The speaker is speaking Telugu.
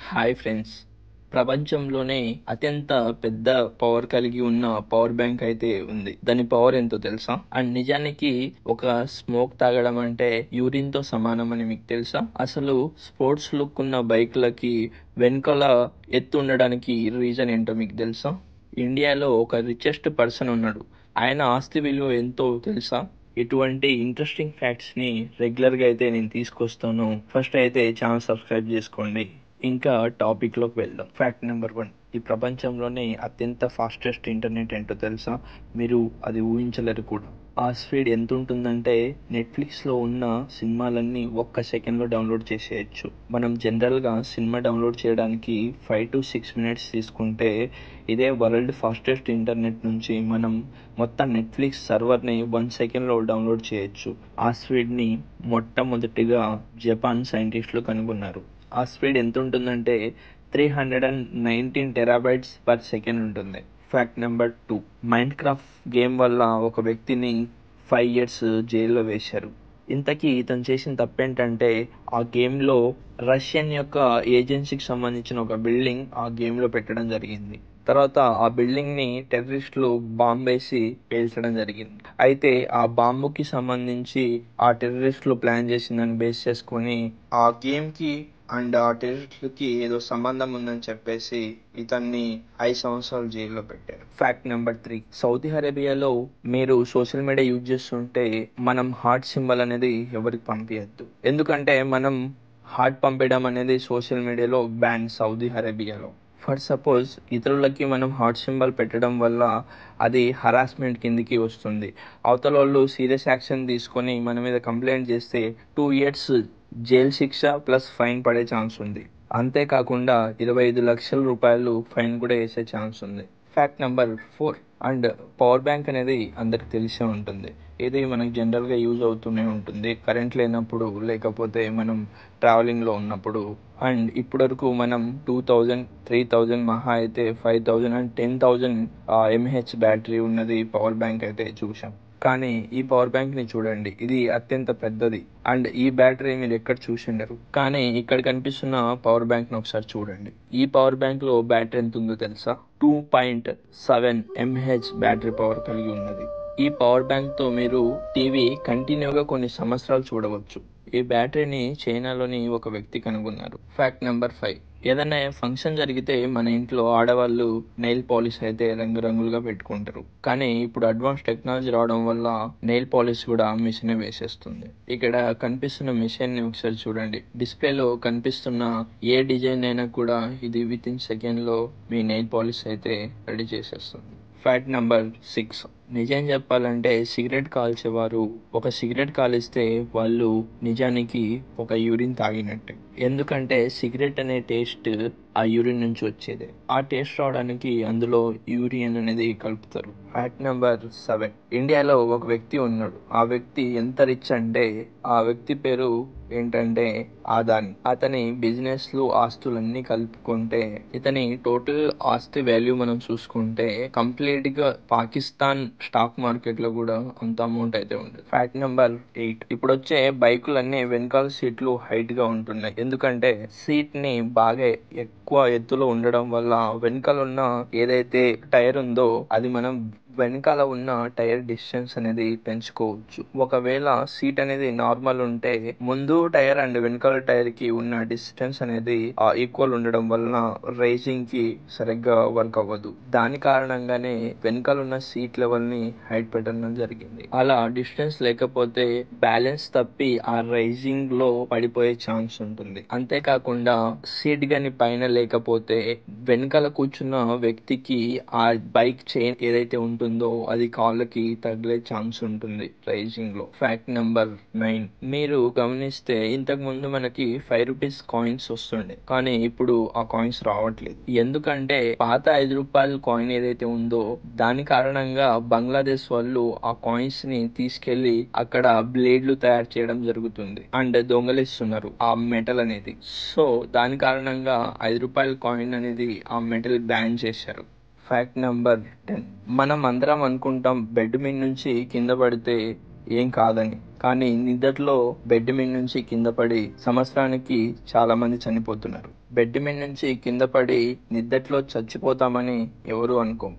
Hi friends. ప్రపంచంలోనే అత్యంత పెద్ద పవర్ కలిగి ఉన్న పవర్ బ్యాంక్ అయితే ఉంది. దాని పవర్ ఎంతో తెలుసా? అండ్ నిజానికి ఒక స్మోక్ తాగడం అంటే యూరిన్ తో సమానం అని మీకు తెలుసా? అసలు స్పోర్ట్స్ లుక్ ఉన్న బైక్లకి వెనకాల ఎత్తు ఉండడానికి రీజన్ ఏంటో మీకు తెలుసా? ఇండియాలో ఒక రిచెస్ట్ పర్సన్ ఉన్నాడు. ఆయన ఆస్తి విలువ ఎంతో తెలుసా? ఇటువంటి ఇంట్రెస్టింగ్ ఫ్యాక్ట్స్ ని రెగ్యులర్ గా అయితే నేను తీసుకొస్తాను. ఫస్ట్ అయితే ఛానల్ సబ్స్క్రైబ్ చేసుకోండి. ఇంకా టాపిక్ లోకి వెళ్దాం. ఫ్యాక్ట్ నెంబర్ 1, ఈ ప్రపంచంలోనే అత్యంత ఫాస్టెస్ట్ ఇంటర్నెట్ ఏంటో తెలుసా? మీరు అది ఊహించలేరు కూడా. ఆ స్పీడ్ ఎంత ఉంటుందంటే నెట్ఫ్లిక్స్ లో ఉన్న సినిమాలన్నీ ఒక్క సెకండ్ లో డౌన్లోడ్ చేసేయచ్చు. మనం జనరల్ గా సినిమా డౌన్లోడ్ చేయడానికి 5 to 6 minutes తీసుకుంటే, ఇదే వరల్డ్ ఫాస్టెస్ట్ ఇంటర్నెట్ నుంచి మనం మొత్తం నెట్ఫ్లిక్స్ సర్వర్ ని 1 సెకండ్ లో డౌన్లోడ్ చేయొచ్చు. ఆ స్పీడ్ ని మొట్టమొదటిగా జపాన్ సైంటిస్టులు కనుగొన్నారు. ఆ స్పీడ్ ఎంత ఉంటుందంటే 319 టెరాబైట్స్ పర్ సెకండ్ ఉంటుంది. Fact number 2, mind craft game వల్ల ఒక వ్యక్తిని 5 years జైల్లో వేశారు. ఇంతకీ ఇతను చేసిన తప్పేంటంటే, ఆ గేమ్లో రష్యన్ యొక్క ఏజెన్సీకి సంబంధించిన ఒక బిల్డింగ్ ఆ గేమ్లో పెట్టడం జరిగింది. తర్వాత ఆ బిల్డింగ్ ని టెర్రరిస్టులు బాంబు వేసి పేల్చడం జరిగింది. అయితే ఆ బాంబుకి సంబంధించి ఆ టెర్రరిస్టులు ప్లాన్ చేసిందని బేస్ చేసుకొని ఆ గేమ్ కి అండ్ ఆ టెర్రరిస్టులకి ఏదో సంబంధం ఉందని చెప్పేసి ఇతన్ని 5 సంవత్సరాలు జైల్లో పెట్టారు. ఫ్యాక్ట్ నెంబర్ 3, సౌదీ అరేబియాలో మీరు సోషల్ మీడియా యూజ్ చేస్తుంటే మనం హార్ట్ సింబల్ అనేది ఎవరికి పంపించద్దు. ఎందుకంటే మనం హార్ట్ పంపించడం అనేది సోషల్ మీడియాలో బ్యాన్ సౌదీ అరేబియాలో. ఫర్ సపోజ్ ఇతరులకి మనం హార్ట్ సింబల్ పెట్టడం వల్ల అది హరాస్మెంట్ కిందికి వస్తుంది. అవతల వాళ్ళు సీరియస్ యాక్షన్ తీసుకొని మన మీద కంప్లైంట్ చేస్తే 2 years జైలు శిక్ష ప్లస్ ఫైన్ పడే ఛాన్స్ ఉంది. అంతేకాకుండా 25 లక్షల రూపాయలు ఫైన్ కూడా వేసే ఛాన్స్ ఉంది. Fact number 4, and power bank అనేది అందరికి తెలిసే ఉంటుంది. ఇది మనకి జనరల్గా యూజ్ అవుతూనే ఉంటుంది కరెంట్ లేనప్పుడు, లేకపోతే మనం ట్రావెలింగ్లో ఉన్నప్పుడు. అండ్ ఇప్పటివరకు మనం 2000, 3000, మహా అయితే 5000 అండ్ 10,000 mAh బ్యాటరీ ఉన్నది పవర్ బ్యాంక్ అయితే చూసాం. కానీ ఈ పవర్ బ్యాంక్ ని చూడండి, ఇది అత్యంత పెద్దది. అండ్ ఈ బ్యాటరీ మీరు ఎక్కడ చూసిండరు. కానీ ఇక్కడ కనిపిస్తున్న పవర్ బ్యాంక్ ని ఒకసారి చూడండి. ఈ పవర్ బ్యాంక్ లో బ్యాటరీ ఎంత ఉందో తెలుసా? 2.7 mAh బ్యాటరీ పవర్ కలిగి ఉన్నది. ఈ పవర్ బ్యాంక్ తో మీరు టీవీ కంటిన్యూగా కొన్ని సంవత్సరాలు చూడవచ్చు. ఈ బ్యాటరీని చైనాలోని ఒక వ్యక్తి కనుగొన్నారు. ఫ్యాక్ట్ నెంబర్ 5, ఏదైనా ఫంక్షన్ జరిగితే మన ఇంట్లో ఆడవాళ్ళు నెయిల్ పాలిష్ అయితే రంగురంగులుగా పెట్టుకుంటారు. కానీ ఇప్పుడు అడ్వాన్స్ టెక్నాలజీ రావడం వల్ల నెయిల్ పాలిష్ కూడా మిషన్ వేసేస్తుంది. ఇక్కడ కనిపిస్తున్న మిషన్ ని ఒకసారి చూడండి. డిస్ప్లేలో కనిపిస్తున్న ఏ డిజైన్ అయినా కూడా ఇది విత్ ఇన్ సెకండ్ లో మీ నెయిల్ పాలిష్ అయితే రెడీ చేసేస్తుంది. ఫ్యాక్ట్ నెంబర్ 6, నిజం చెప్పాలంటే సిగరెట్ కాల్చేవారు ఒక సిగరెట్ కాలిస్తే వాళ్ళు నిజానికి ఒక యూరిన్ తాగినట్టే. ఎందుకంటే సిగరెట్ అనే టేస్ట్ ఆ యూరిన్ నుంచి వచ్చేదే. ఆ టేస్ట్ రావడానికి అందులో యూరియన్ అనేది కలుపుతారు. ఫ్యాక్ట్ నెంబర్ 7, ఇండియాలో ఒక వ్యక్తి ఉన్నాడు. ఆ వ్యక్తి ఎంత రిచ్ అంటే ఆ వ్యక్తి పేరు ఏంటంటే ఆదాని. అతని బిజినెస్ లు ఆస్తులన్నీ కలుపుకుంటే ఇతని టోటల్ ఆస్తి వాల్యూ మనం చూసుకుంటే కంప్లీట్ గా పాకిస్తాన్ స్టాక్ మార్కెట్ లో కూడా అంత అమౌంట్ అయితే ఉంటుంది. ఫ్యాక్ట్ నెంబర్ 8, ఇప్పుడు వచ్చే బైకులన్నీ వెనకాల సీట్లు హైట్ గా ఉంటున్నాయి. ఎందుకంటే సీట్ ని బాగా ఎక్కువ ఎత్తులో ఉండడం వల్ల వెనకాల ఉన్న ఏదైతే టైర్ ఉందో అది మనం వెనకాల ఉన్న టైర్ డిస్టెన్స్ అనేది పెంచుకోవచ్చు. ఒకవేళ సీట్ అనేది నార్మల్ ఉంటే ముందు టైర్ అండ్ వెనకాల టైర్ కి ఉన్న డిస్టెన్స్ అనేది ఈక్వల్ ఉండడం వలన రైజింగ్ కి సరిగ్గా వర్క్ అవ్వదు. దాని కారణంగానే వెనకాల ఉన్న సీట్ లెవెల్ ని హైట్ పెట్టడం జరిగింది. అలా డిస్టెన్స్ లేకపోతే బ్యాలెన్స్ తప్పి ఆ రైజింగ్ లో పడిపోయే ఛాన్స్ ఉంటుంది. అంతేకాకుండా సీట్ గాని పైన లేకపోతే వెనకాల కూర్చున్న వ్యక్తికి ఆ బైక్ చైన్ ఏదైతే ఉంటుందో అది కాళ్ళకి తగిలే ఛాన్స్ ఉంటుంది రైజింగ్ లో. ఫ్యాక్ట్ నెంబర్ 9, మీరు గమనిస్తే ఇంతకు ముందు మనకి 5 రూపీస్ కాయిన్స్ వస్తుండే, కానీ ఇప్పుడు ఆ కాయిన్స్ రావట్లేదు. ఎందుకంటే పాత 5 రూపాయల కాయిన్ ఏదైతే ఉందో దాని కారణంగా బంగ్లాదేశ్ వాళ్ళు ఆ కాయిన్స్ ని తీసుకెళ్లి అక్కడ బ్లేడ్లు తయారు చేయడం జరుగుతుంది అండ్ దొంగలిస్తున్నారు ఆ మెటల్ అనేది. సో దాని కారణంగా 5 రూపాయల కాయిన్ అనేది ఆ మెటల్ బ్యాన్ చేశారు. ఫ్యాక్ట్ నెంబర్ 10, మనం అందరం అనుకుంటాం బెడ్ మీద నుంచి కింద పడితే ఏం కాదని. కానీ నిద్దట్లో బెడ్ మీద నుంచి కింద పడి సంవత్సరానికి చాలా మంది చనిపోతున్నారు. బెడ్ మీద నుంచి కింద పడి నిద్దట్లో చచ్చిపోతామని ఎవరు అనుకోం.